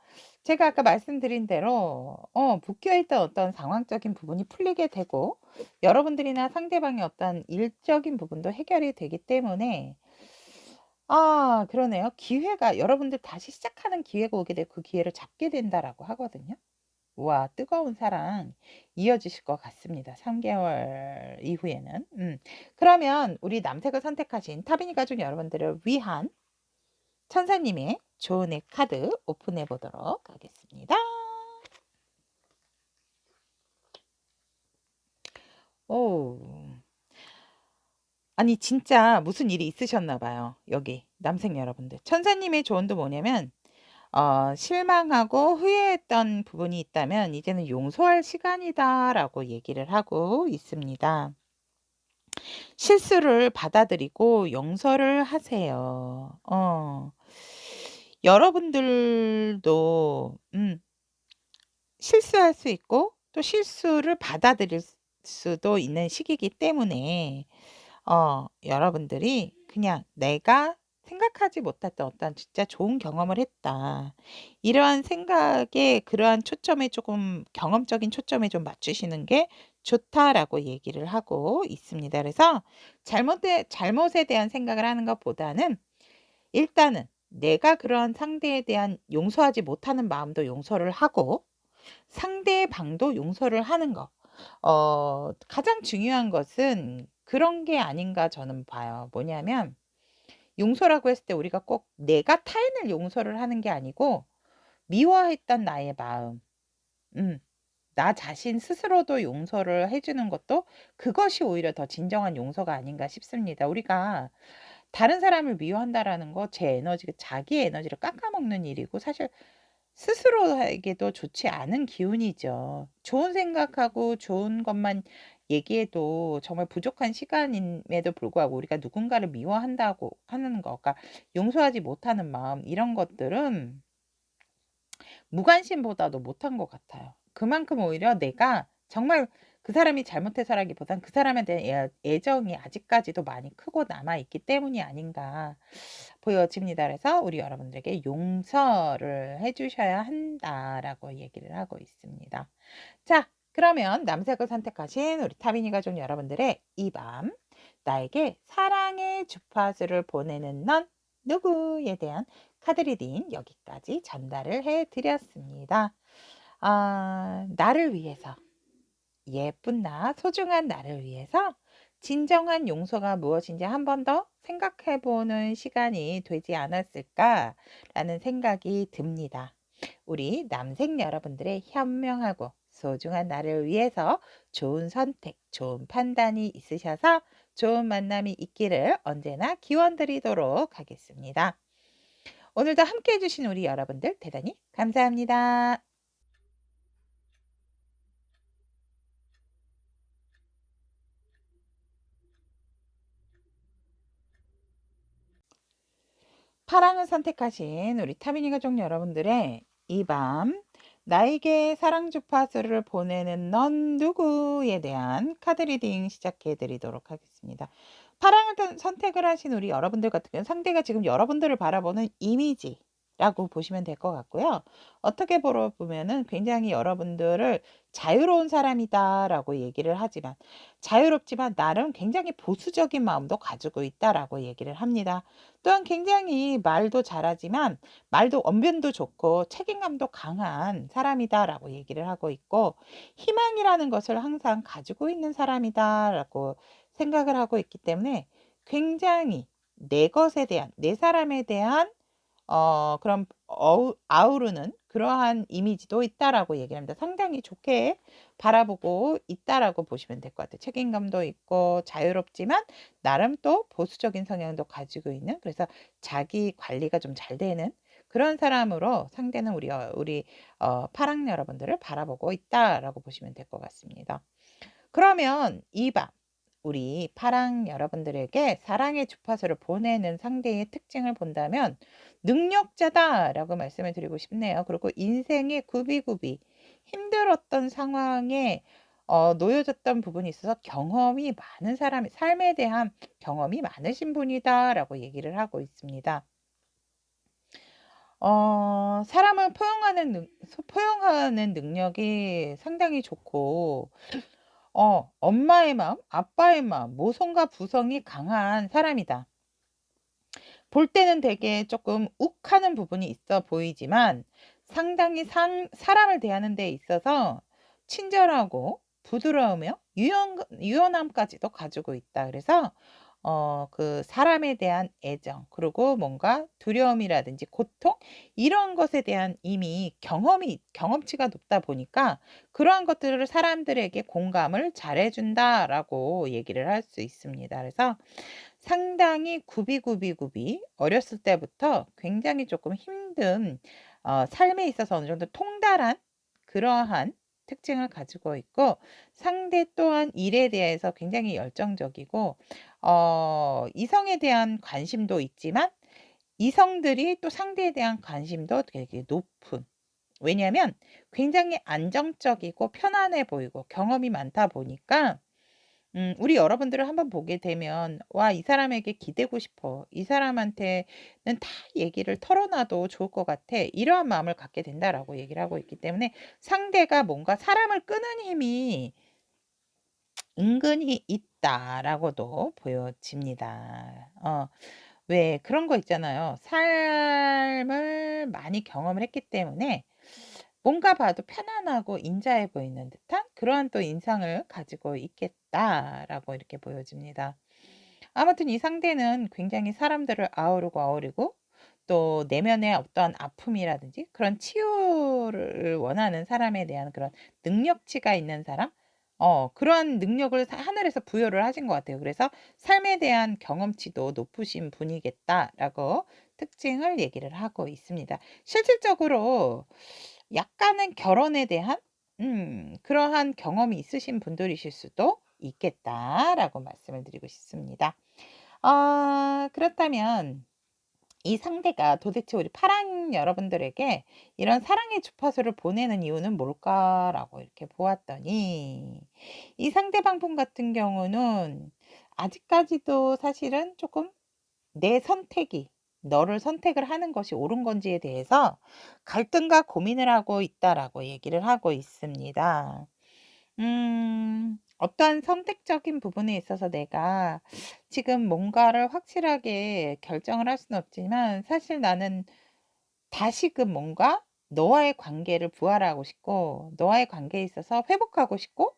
제가 아까 말씀드린 대로 묶여 있던 어떤 상황적인 부분이 풀리게 되고 여러분들이나 상대방의 어떤 일적인 부분도 해결이 되기 때문에 그러네요. 기회가 여러분들 다시 시작하는 기회가 오게 되고 그 기회를 잡게 된다라고 하거든요. 와 뜨거운 사랑 이어지실 것 같습니다. 3개월 이후에는. 그러면 우리 남색을 선택하신 타비니 가족 여러분들을 위한 천사님의 조언의 카드 오픈해 보도록 하겠습니다. 오. 아니 진짜 무슨 일이 있으셨나 봐요. 여기 남색 여러분들. 천사님의 조언도 뭐냐면 실망하고 후회했던 부분이 있다면 이제는 용서할 시간이다라고 얘기를 하고 있습니다. 실수를 받아들이고 용서를 하세요. 여러분들도 실수할 수 있고 또 실수를 받아들일 수도 있는 시기이기 때문에 여러분들이 그냥 '내가 생각하지 못했던 어떤 진짜 좋은 경험을 했다.' 이러한 생각에 그러한 초점에 조금 경험적인 초점에 좀 맞추시는 게 좋다라고 얘기를 하고 있습니다. 그래서 잘못에 대한 생각을 하는 것보다는 일단은 내가 그러한 상대에 대한 용서하지 못하는 마음도 용서를 하고 상대방도 용서를 하는 거. 가장 중요한 것은 그런 게 아닌가 저는 봐요. 뭐냐면 용서라고 했을 때 우리가 꼭 내가 타인을 용서를 하는 게 아니고 미워했던 나의 마음, 음, 나 자신 스스로도 용서를 해 주는 것도 그것이 오히려 더 진정한 용서가 아닌가 싶습니다. 우리가 다른 사람을 미워한다라는 거 제 에너지 자기 에너지를 깎아먹는 일이고 사실 스스로에게도 좋지 않은 기운이죠. 좋은 생각하고 좋은 것만 얘기해도 정말 부족한 시간임에도 불구하고 우리가 누군가를 미워한다고 하는 거 그러니까 용서하지 못하는 마음 이런 것들은 무관심보다도 못한 것 같아요. 그만큼 오히려 내가 정말 그 사람이 잘못해서라기보단 그 사람에 대한 애정이 아직까지도 많이 크고 남아 있기 때문이 아닌가 보여집니다. 그래서 우리 여러분들에게 용서를 해 주셔야 한다라고 얘기를 하고 있습니다. 자 그러면 남색을 선택하신 우리 타비니 가족 여러분들의 이 밤 나에게 사랑의 주파수를 보내는 넌 누구에 대한 카드 리딩 여기까지 전달을 해 드렸습니다. 나를 위해서 예쁜 나, 소중한 나를 위해서 진정한 용서가 무엇인지 한 번 더 생각해 보는 시간이 되지 않았을까라는 생각이 듭니다. 우리 남생 여러분들의 현명하고 소중한 나를 위해서 좋은 선택, 좋은 판단이 있으셔서 좋은 만남이 있기를 언제나 기원드리도록 하겠습니다. 오늘도 함께 해주신 우리 여러분들 대단히 감사합니다. 파랑을 선택하신 우리 타미니 가족 여러분들의 이 밤 나에게 사랑 주파수를 보내는 넌 누구에 대한 카드 리딩 시작해 드리도록 하겠습니다. 파랑을 선택을 하신 우리 여러분들 같은 경우는 상대가 지금 여러분들을 바라보는 이미지라고 보시면 될 것 같고요. 어떻게 보면은 굉장히 여러분들을 자유로운 사람이다라고 얘기를 하지만 자유롭지만 나름 굉장히 보수적인 마음도 가지고 있다라고 얘기를 합니다. 또한 굉장히 말도 잘하지만 말도 언변도 좋고 책임감도 강한 사람이다라고 얘기를 하고 있고 희망이라는 것을 항상 가지고 있는 사람이다라고 생각을 하고 있기 때문에 굉장히 내 것에 대한 내 사람에 대한 그런 아우르는 그러한 이미지도 있다라고 얘기를 합니다. 상당히 좋게 바라보고 있다라고 보시면 될 것 같아요. 책임감도 있고 자유롭지만 나름 또 보수적인 성향도 가지고 있는 그래서 자기 관리가 좀 잘 되는 그런 사람으로 상대는 우리 파랑 여러분들을 바라보고 있다라고 보시면 될 것 같습니다. 그러면 이 밤 우리 파랑 여러분들에게 사랑의 주파수를 보내는 상대의 특징을 본다면 능력자다라고 말씀을 드리고 싶네요. 그리고 인생의 굽이굽이 힘들었던 상황에 놓여졌던 부분이 있어서 경험이 많은 사람, 삶에 대한 경험이 많으신 분이다라고 얘기를 하고 있습니다. 사람을 포용하는 능력이 상당히 좋고 엄마의 마음, 아빠의 마음, 모성과 부성이 강한 사람이다. 볼 때는 되게 조금 욱하는 부분이 있어 보이지만 상당히 사람을 대하는 데 있어서 친절하고 부드러우며 유연함까지도 가지고 있다. 그래서 그 사람에 대한 애정 그리고 뭔가 두려움이라든지 고통 이런 것에 대한 이미 경험치가 높다 보니까 그러한 것들을 사람들에게 공감을 잘해 준다라고 얘기를 할 수 있습니다. 그래서 상당히 구비구비구비 어렸을 때부터 굉장히 조금 힘든 삶에 있어서 어느 정도 통달한 그러한 특징을 가지고 있고 상대 또한 일에 대해서 굉장히 열정적이고 이성에 대한 관심도 있지만 이성들이 또 상대에 대한 관심도 되게 높은 왜냐하면 굉장히 안정적이고 편안해 보이고 경험이 많다 보니까 우리 여러분들을 한번 보게 되면 '와 이 사람에게 기대고 싶어. 이 사람한테는 다 얘기를 털어놔도 좋을 것 같아.' 이러한 마음을 갖게 된다라고 얘기를 하고 있기 때문에 상대가 뭔가 사람을 끄는 힘이 은근히 있다라고도 보여집니다. 왜 그런 거 있잖아요. 삶을 많이 경험을 했기 때문에 뭔가 봐도 편안하고 인자해 보이는 듯한 그러한 또 인상을 가지고 있겠다라고 이렇게 보여집니다. 아무튼 이 상대는 굉장히 사람들을 아우르고 또 내면의 어떠한 아픔이라든지 그런 치유를 원하는 사람에 대한 그런 능력치가 있는 사람? 그러한 능력을 하늘에서 부여를 하신 것 같아요. 그래서 삶에 대한 경험치도 높으신 분이겠다라고 특징을 얘기를 하고 있습니다. 실질적으로 약간은 결혼에 대한 그러한 경험이 있으신 분들이실 수도 있겠다라고 말씀을 드리고 싶습니다. 그렇다면 이 상대가 도대체 우리 파랑 여러분들에게 이런 사랑의 주파수를 보내는 이유는 뭘까라고 이렇게 보았더니 이 상대방 분 같은 경우는 아직까지도 사실은 조금 내 선택이 너를 선택을 하는 것이 옳은 건지에 대해서 갈등과 고민을 하고 있다라고 얘기를 하고 있습니다. 어떠한 선택적인 부분에 있어서 내가 지금 뭔가를 확실하게 결정을 할 수는 없지만 사실 나는 다시금 뭔가 너와의 관계를 부활하고 싶고 너와의 관계에 있어서 회복하고 싶고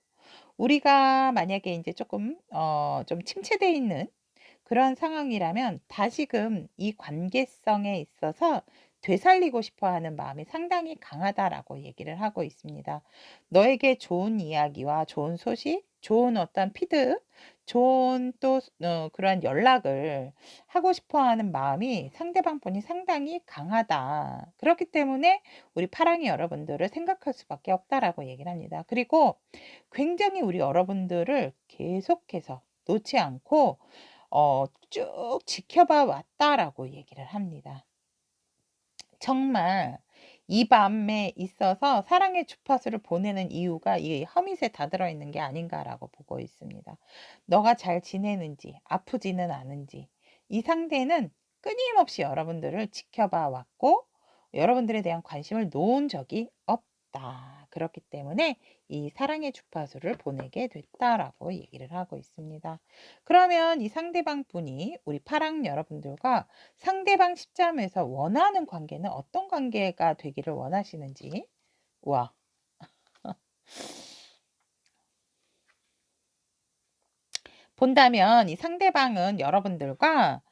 우리가 만약에 인제 쪼끔 좀 침체돼 있는 그런 상황이라면 다시금 이 관계성에 있어서 되살리고 싶어 하는 마음이 상당히 강하다라고 얘기를 하고 있습니다. 너에게 좋은 이야기와 좋은 소식, 좋은 어떤 좋은 또 그런 연락을 하고 싶어 하는 마음이 상대방 분이 상당히 강하다. 그렇기 때문에 우리 파랑이 여러분들을 생각할 수밖에 없다라고 얘기를 합니다. 그리고 굉장히 우리 여러분들을 계속해서 놓지 않고 쭉 지켜봐 왔다라고 얘기를 합니다. 정말 이 밤에 있어서 사랑의 주파수를 보내는 이유가 이 허밋에 다 들어있는 게 아닌가라고 보고 있습니다. 너가 잘 지내는지 아프지는 않은지 이 상대는 끊임없이 여러분들을 지켜봐 왔고 여러분들에 대한 관심을 놓은 적이 없다. 그렇기 때문에 이 사랑의 주파수를 보내게 됐다라고 얘기를 하고 있습니다. 그러면 이 상대방 분이 우리 파랑 여러분들과 상대방 시점에서 원하는 관계는 어떤 관계가 되기를 원하시는지. 와. 본다면 이 상대방은 여러분들과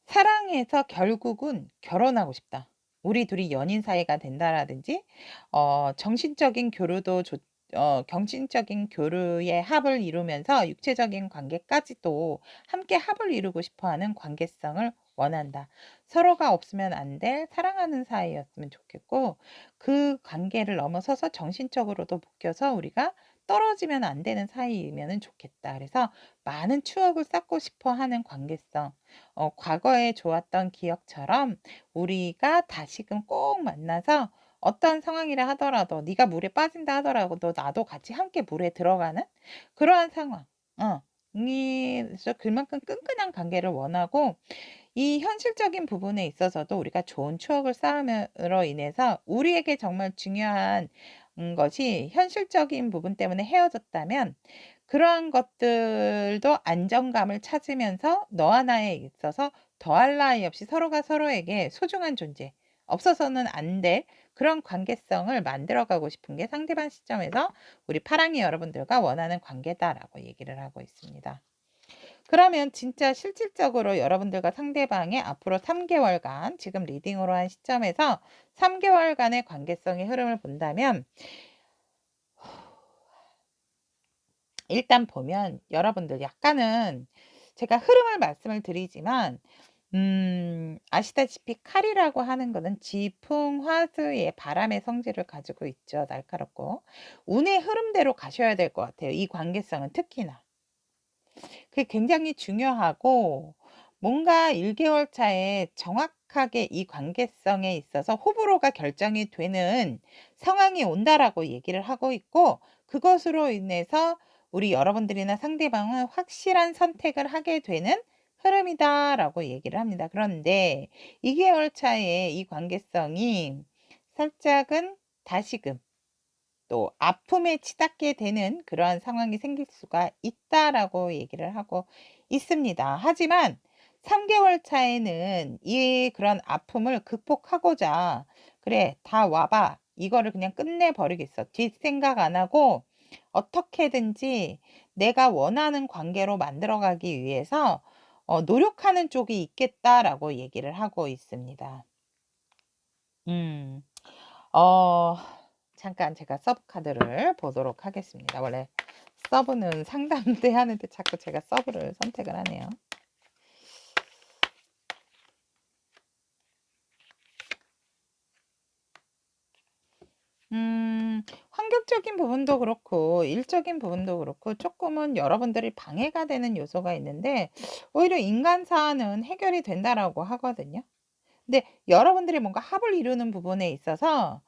사랑해서 결국은 결혼하고 싶다. 우리 둘이 연인 사이가 된다라든지 정신적인 교류도 경신적인 교류의 합을 이루면서 육체적인 관계까지도 함께 합을 이루고 싶어하는 관계성을 원한다. 서로가 없으면 안 될 사랑하는 사이였으면 좋겠고 그 관계를 넘어서서 정신적으로도 묶여서 우리가 떨어지면 안 되는 사이이면 좋겠다. 그래서 많은 추억을 쌓고 싶어 하는 관계성. 과거에 좋았던 기억처럼 우리가 다시금 꼭 만나서 어떤 상황이라 하더라도 네가 물에 빠진다 하더라도 나도 같이 함께 물에 들어가는 그러한 상황. 그래서 그만큼 끈끈한 관계를 원하고 이 현실적인 부분에 있어서도 우리가 좋은 추억을 쌓음으로 인해서 우리에게 정말 중요한 것이 현실적인 부분 때문에 헤어졌다면 그러한 것들도 안정감을 찾으면서 너와 나에 있어서 더할 나위 없이 서로가 서로에게 소중한 존재, 없어서는 안 될 그런 관계성을 만들어가고 싶은 게 상대방 시점에서 우리 파랑이 여러분들과 원하는 관계다라고 얘기를 하고 있습니다. 그러면 진짜 실질적으로 여러분들과 상대방의 앞으로 3개월간 지금 리딩으로 한 시점에서 3개월간의 관계성의 흐름을 본다면 일단 보면 여러분들 약간은 제가 흐름을 말씀을 드리지만 아시다시피 칼이라고 하는 거는 지풍화수의 바람의 성질을 가지고 있죠. 날카롭고. 운의 흐름대로 가셔야 될 것 같아요. 이 관계성은 특히나. 그게 굉장히 중요하고 뭔가 1개월 차에 정확하게 이 관계성에 있어서 호불호가 결정이 되는 상황이 온다라고 얘기를 하고 있고 그것으로 인해서 우리 여러분들이나 상대방은 확실한 선택을 하게 되는 흐름이다라고 얘기를 합니다. 그런데 2개월 차에 이 관계성이 살짝은 다시금 또 아픔에 치닫게 되는 그러한 상황이 생길 수가 있다라고 얘기를 하고 있습니다. 하지만 3개월 차에는 이 그런 아픔을 극복하고자 그래 다 와봐 이거를 그냥 끝내버리겠어. 뒷생각 안 하고 어떻게든지 내가 원하는 관계로 만들어가기 위해서 노력하는 쪽이 있겠다라고 얘기를 하고 있습니다. 음. 어 잠깐 제가 서브 카드를 보도록 하겠습니다. 원래 서브는 상담 때 하는데 자꾸 제가 서브를 선택을 하네요. 환경적인 부분도 그렇고 일적인 부분도 그렇고 조금은 여러분들이 방해가 되는 요소가 있는데 오히려 인간사는 해결이 된다라고 하거든요. 근데 여러분들이 뭔가 합을 이루는 부분에 있어서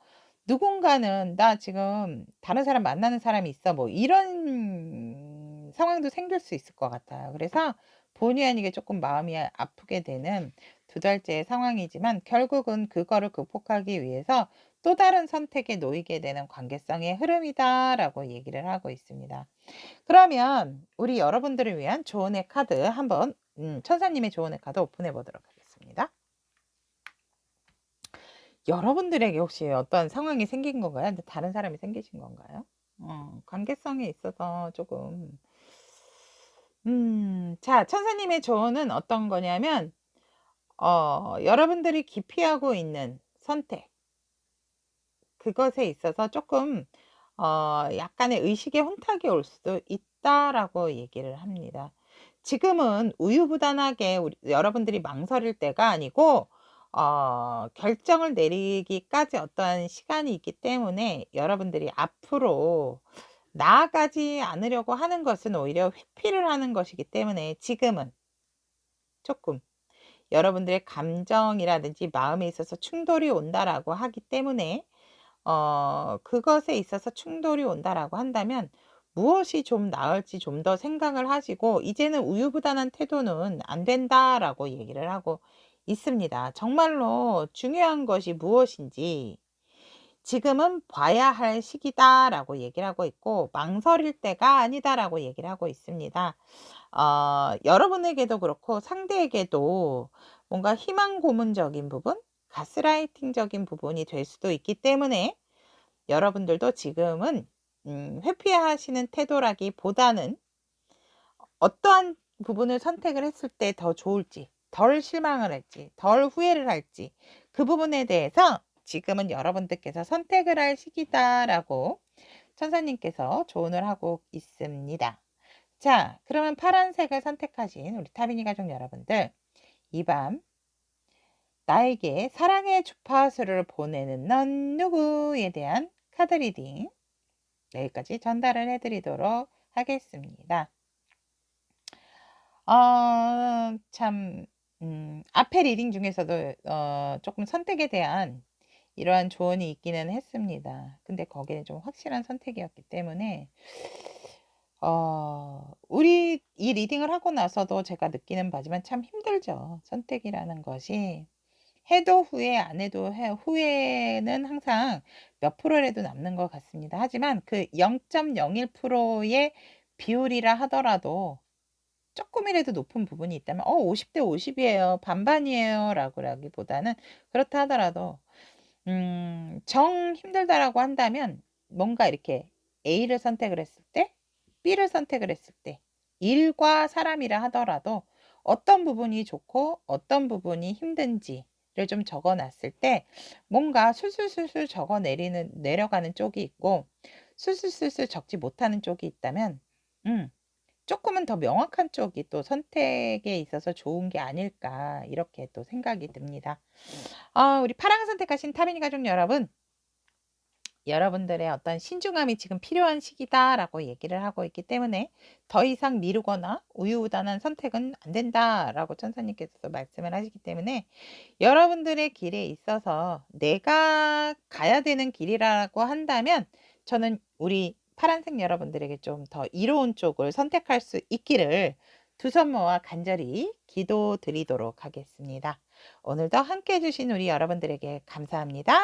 누군가는 "나 지금 다른 사람 만나는 사람이 있어." 뭐 이런 상황도 생길 수 있을 것 같아요. 그래서 본의 아니게 조금 마음이 아프게 되는 두 달째의 상황이지만 결국은 그거를 극복하기 위해서 또 다른 선택에 놓이게 되는 관계성의 흐름이다라고 얘기를 하고 있습니다. 그러면 우리 여러분들을 위한 조언의 카드 한번 천사님의 조언의 카드 오픈해 보도록 하겠습니다. 여러분들에게 혹시 어떤 상황이 생긴 건가요? 근데 다른 사람이 생기신 건가요? 관계성에 있어서 조금 자 천사님의 조언은 어떤 거냐면 여러분들이 기피하고 있는 선택, 그것에 있어서 조금 약간의 의식의 혼탁이 올 수도 있다라고 얘기를 합니다. 지금은 우유부단하게 여러분들이 망설일 때가 아니고 결정을 내리기까지 어떠한 시간이 있기 때문에 여러분들이 앞으로 나아가지 않으려고 하는 것은 오히려 회피를 하는 것이기 때문에 지금은 조금 여러분들의 감정이라든지 마음에 있어서 충돌이 온다라고 하기 때문에 그것에 있어서 충돌이 온다라고 한다면 무엇이 좀 나을지 좀 더 생각을 하시고 이제는 우유부단한 태도는 안 된다라고 얘기를 하고 있습니다. 정말로 중요한 것이 무엇인지 지금은 봐야 할 시기다라고 얘기를 하고 있고 망설일 때가 아니다라고 얘기를 하고 있습니다. 여러분에게도 그렇고 상대에게도 뭔가 희망 고문적인 부분, 가스라이팅적인 부분이 될 수도 있기 때문에 여러분들도 지금은 회피하시는 태도라기보다는 어떠한 부분을 선택을 했을 때 더 좋을지, 덜 실망을 할지, 덜 후회를 할지 그 부분에 대해서 지금은 여러분들께서 선택을 할 시기다라고 천사님께서 조언을 하고 있습니다. 자, 그러면 파란색을 선택하신 우리 타비니 가족 여러분들, 이 밤 나에게 사랑의 주파수를 보내는 넌 누구에 대한 카드 리딩 여기까지 전달을 해드리도록 하겠습니다. 참, 앞에 리딩 중에서도 조금 선택에 대한 이러한 조언이 있기는 했습니다. 근데 거기는 좀 확실한 선택이었기 때문에 우리 이 리딩을 하고 나서도 제가 느끼는 바지만 참 힘들죠. 선택이라는 것이 해도 후회 안 해도 후회는 항상 몇 프로라도 남는 것 같습니다. 하지만 그 0.01%의 비율이라 하더라도 조금이라도 높은 부분이 있다면 50대 50이에요. 반반이에요. 라기보다는 그렇다 하더라도 정 힘들다라고 한다면 뭔가 이렇게 A를 선택을 했을 때 B를 선택을 했을 때 일과 사람이라 하더라도 어떤 부분이 좋고 어떤 부분이 힘든지를 좀 적어 놨을 때 뭔가 술술술술 내려가는 쪽이 있고 술술술술 적지 못하는 쪽이 있다면 조금은 더 명확한 쪽이 또 선택에 있어서 좋은 게 아닐까 이렇게 또 생각이 듭니다. 우리 파랑 선택하신 타비니 가족 여러분, 여러분들의 어떤 신중함이 지금 필요한 시기다라고 얘기를 하고 있기 때문에 더 이상 미루거나 우유부단한 선택은 안 된다라고 천사님께서도 말씀을 하시기 때문에 여러분들의 길에 있어서 내가 가야 되는 길이라고 한다면 저는 우리 파란색 여러분들에게 좀 더 이로운 쪽을 선택할 수 있기를 두 손 모아 간절히 기도드리도록 하겠습니다. 오늘도 함께 해주신 우리 여러분들에게 감사합니다.